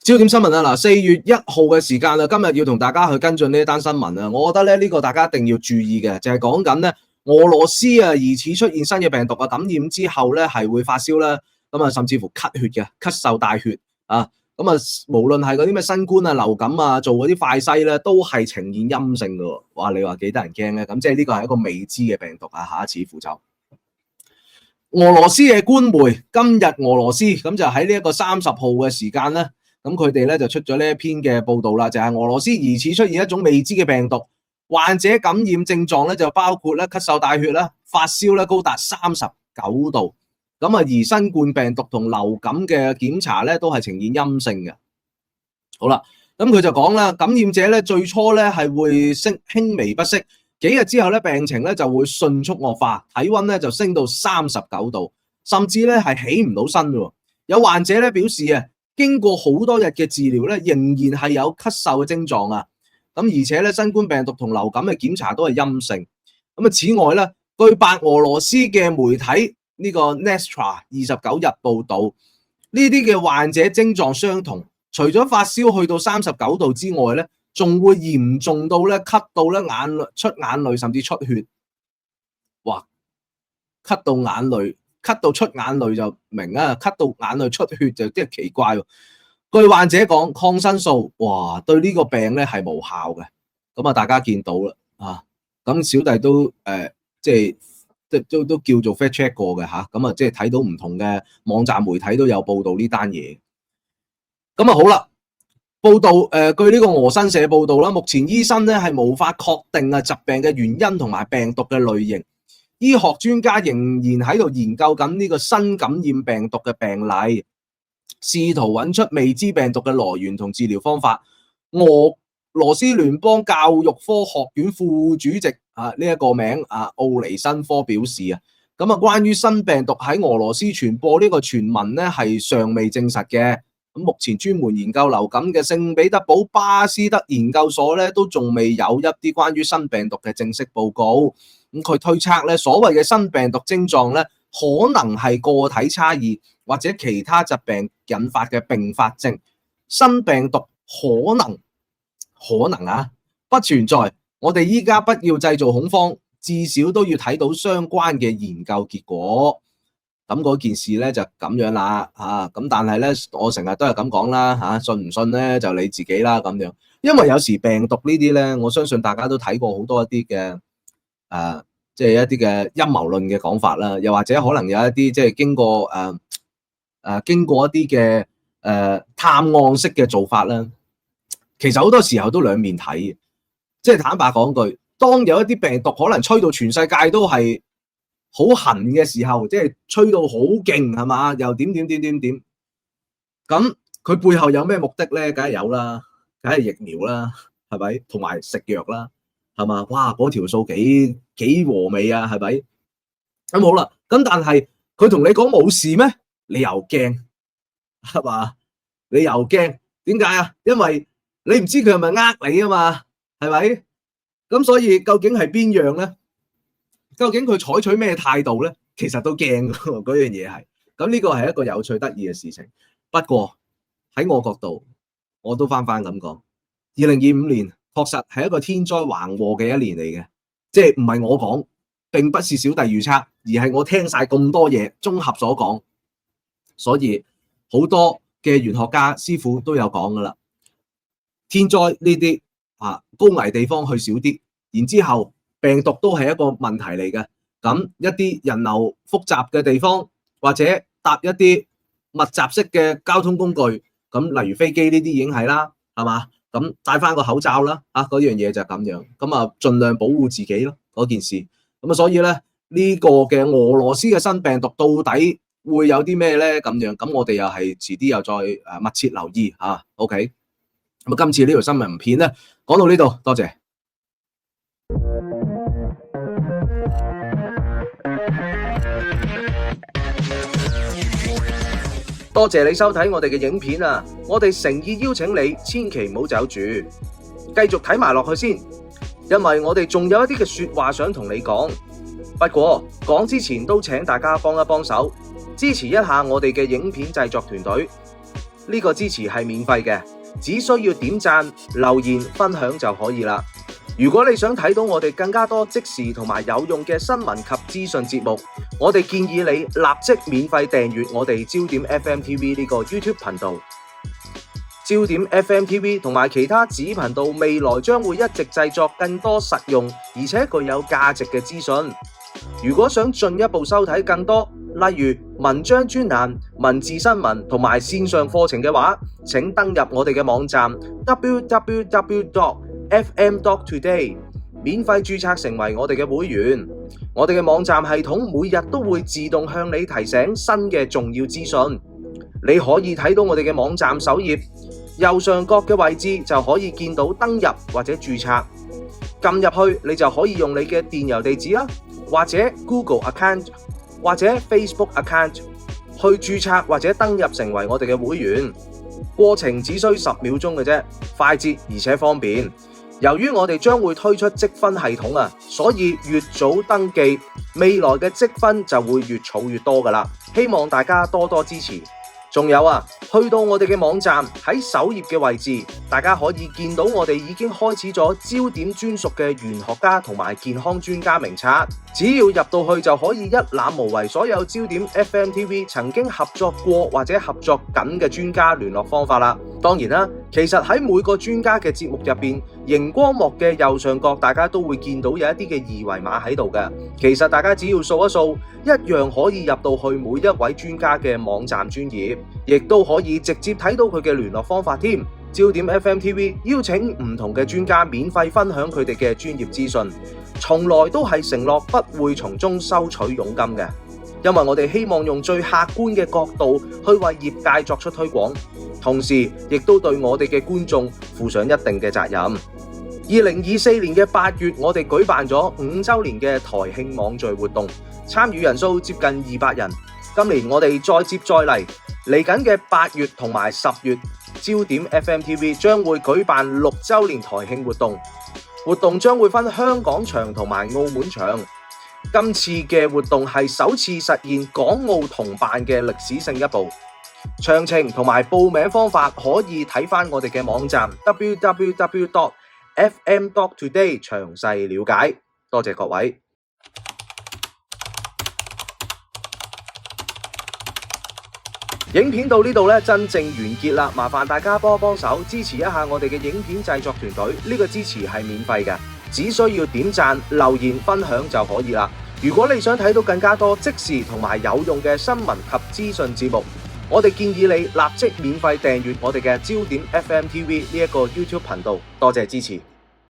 焦點新聞啊，嗱，4月1號嘅時間啦，今日要同大家去跟進呢一單新聞啊，我覺得咧呢個大家一定要注意嘅，就係講緊咧俄羅斯啊疑似出現新嘅病毒啊，感染之後咧係會發燒啦，咁啊甚至乎咳血嘅，咳嗽帶血啊，咁啊無論係嗰啲咩新冠啊、流感啊，做嗰啲快篩咧都係呈現陰性嘅，哇！你話幾得人驚咧？咁即係呢個係一個未知嘅病毒啊，似乎就。俄羅斯嘅官媒今日俄羅斯咁就喺呢一個30號嘅時間咧，咁佢哋咧就出咗呢一篇嘅報道啦，就係俄羅斯疑似出現一種未知嘅病毒，患者感染症狀咧就包括咧咳嗽帶血啦、發燒咧高達39度，咁啊而新冠病毒同流感嘅檢查咧都係呈現陰性嘅。好啦，咁佢就講啦，感染者咧最初咧係會輕微不適。幾日之後咧，病情咧就會迅速惡化，體溫咧就升到39度，甚至咧係起唔到身喎。有患者咧表示啊，經過好多日嘅治療咧，仍然係有咳嗽嘅症狀啊。咁而且咧，新冠病毒同流感嘅檢查都係陰性。咁啊，此外咧，據白俄羅斯嘅媒體呢個 Nestra 29日報導，呢啲嘅患者症狀相同，除咗發燒去到39度之外咧，仲會嚴重到咧咳到咧出眼淚，甚至出血。哇！咳到眼淚，咳到出眼淚就明啊，咳到眼淚出血就即係奇怪喎。據患者講，抗生素哇對呢個病咧係無效嘅。咁啊，大家見到啦啊，咁小弟都即係都叫做 fact check 過嘅嚇。咁啊，即係睇到唔同嘅網站媒體都有報導呢單嘢。咁啊好啦。報道據呢個俄新社報道啦，目前醫生咧係無法確定疾病嘅原因同埋病毒嘅類型，醫學專家仍然喺度研究緊呢個新感染病毒嘅病例，試圖揾出未知病毒嘅來源同治療方法。俄羅斯聯邦教育科學院副主席呢一個名奧尼申科表示啊，咁關於新病毒喺俄羅斯傳播呢個傳聞咧係尚未證實嘅。咁目前專門研究流感嘅聖彼得堡巴斯德研究所咧，都仲未有一啲關於新病毒嘅正式報告。咁佢推測咧，所謂嘅新病毒症狀咧，可能係個體差異或者其他疾病引發嘅併發症。新病毒可能不存在。我哋依家不要製造恐慌，至少都要睇到相關嘅研究結果。咁嗰件事咧就咁樣啦嚇，咁但係咧我成日都係咁講啦嚇，信唔信咧就你自己啦咁樣。因為有時病毒呢啲咧，我相信大家都睇過好多一啲嘅即係一啲嘅陰謀論嘅講法啦，又或者可能有一啲即係經過一啲嘅探案式嘅做法啦。其實好多時候都兩面睇嘅，即係坦白講句，當有一啲病毒可能吹到全世界都係好痕嘅時候，即係吹到好勁係嘛？又點，咁佢背後有咩目的咧？梗係有啦，梗係疫苗啦，係咪？同埋食藥啦，係嘛？哇！嗰條數幾和味啊，係咪？咁好啦，咁但係佢同你講冇事咩？你又驚係嘛？你又驚點解啊？因為你唔知佢係咪呃你啊嘛，係咪？咁所以究竟係邊樣咧？究竟佢採取咩態度咧？其實都驚嗰樣嘢係，咁呢個係一個有趣得意嘅事情。不過喺我角度，我都翻咁講，2025年確實係一個天災橫禍嘅一年嚟嘅，即係唔係我講，並不是小弟預測，而係我聽晒咁多嘢，綜合所講。所以好多嘅玄學家師傅都有講噶啦，天災呢啲高危地方去少啲，然之後。病毒都係一個問題嚟嘅，咁一啲人流複雜嘅地方，或者搭一啲密集式嘅交通工具，咁例如飛機呢啲已經係啦，係嘛？咁戴翻個口罩啦，嗰樣嘢就係咁樣，咁啊盡量保護自己咯，嗰件事。咁啊，所以咧呢個嘅俄羅斯嘅新病毒到底會有啲咩咧？咁樣，咁我哋又係遲啲又再密切留意嚇。OK，咁啊，今次呢條新聞片咧講到呢度，多謝。多謝你收睇我哋嘅影片啊！我哋誠意邀請你，千祈唔好走住，繼續睇埋落去先，因為我哋仲有一啲嘅說話想同你講。不過講之前都請大家幫一幫手，支持一下我哋嘅影片製作團隊。呢個支持係免費嘅，只需要點讚、留言、分享就可以啦。如果你想睇到我哋更加多即時同埋有用嘅新聞及資訊節目，我哋建議你立即免費訂閱我哋焦點 FM TV 呢個 YouTube 頻道。焦點 FM TV 同埋其他子頻道未來將會一直製作更多實用而且具有價值嘅資訊。如果想進一步收睇更多，例如文章專欄、文字新聞同埋線上課程嘅話，請登入我哋嘅網站 www.fm.today， 免費註冊成為我哋嘅會員。我哋嘅網站系統每日都會自動向你提醒新嘅重要資訊。你可以睇到我哋嘅網站首頁右上角嘅位置就可以見到登入或者註冊，撳入去你就可以用你嘅電郵地址啦，或者 Google account 或者 Facebook account 去註冊或者登入成為我哋嘅會員。過程只需10秒鐘嘅啫，快捷而且方便。由於我哋將會推出積分系統啊，所以越早登記，未來嘅積分就會越儲越多噶啦。希望大家多多支持。仲有啊，去到我哋嘅網站喺首頁嘅位置，大家可以見到我哋已經開始咗焦點專屬嘅玄學家同埋健康專家名冊，只要入到去就可以一覽無遺所有焦點 FM TV 曾經合作過或者合作緊嘅專家聯絡方法啦。當然啦，其實喺每個專家嘅節目入邊，熒光幕嘅右上角大家都會見到有一啲嘅二維碼喺度嘅。其實大家只要掃一掃，一樣可以入到去每一位專家嘅網站專頁，亦都可以直接睇到佢嘅聯絡方法添。焦點 FM TV 邀請唔同嘅專家免費分享佢哋嘅專業資訊，從來都係承諾不會從中收取佣金嘅，因為我哋希望用最客觀嘅角度去為業界作出推廣，同時亦都對我哋嘅觀眾負上一定嘅責任。2024年嘅8月，我哋舉辦咗5週年嘅台慶網聚活動，參與人數接近200人。今年我哋再接再厲，嚟緊嘅8月同埋10月，焦點 FM TV 將會舉辦6週年台慶活動，活動將會分香港場同埋澳門場。今次嘅活動係首次實現港澳同辦嘅歷史性一步。詳情同埋報名方法可以睇返我哋嘅網站 www.fm.today 詳細了解。多謝各位。影片到呢度咧，真正完結啦！麻煩大家幫手支持一下我哋嘅影片製作團隊，呢個支持係免費嘅，只需要點讚、留言、分享就可以啦。如果你想睇到更加多即時同埋有用嘅新聞及資訊節目，我哋建議你立即免費訂閱我哋嘅焦點 FM TV 呢一個 YouTube 頻道。多謝支持。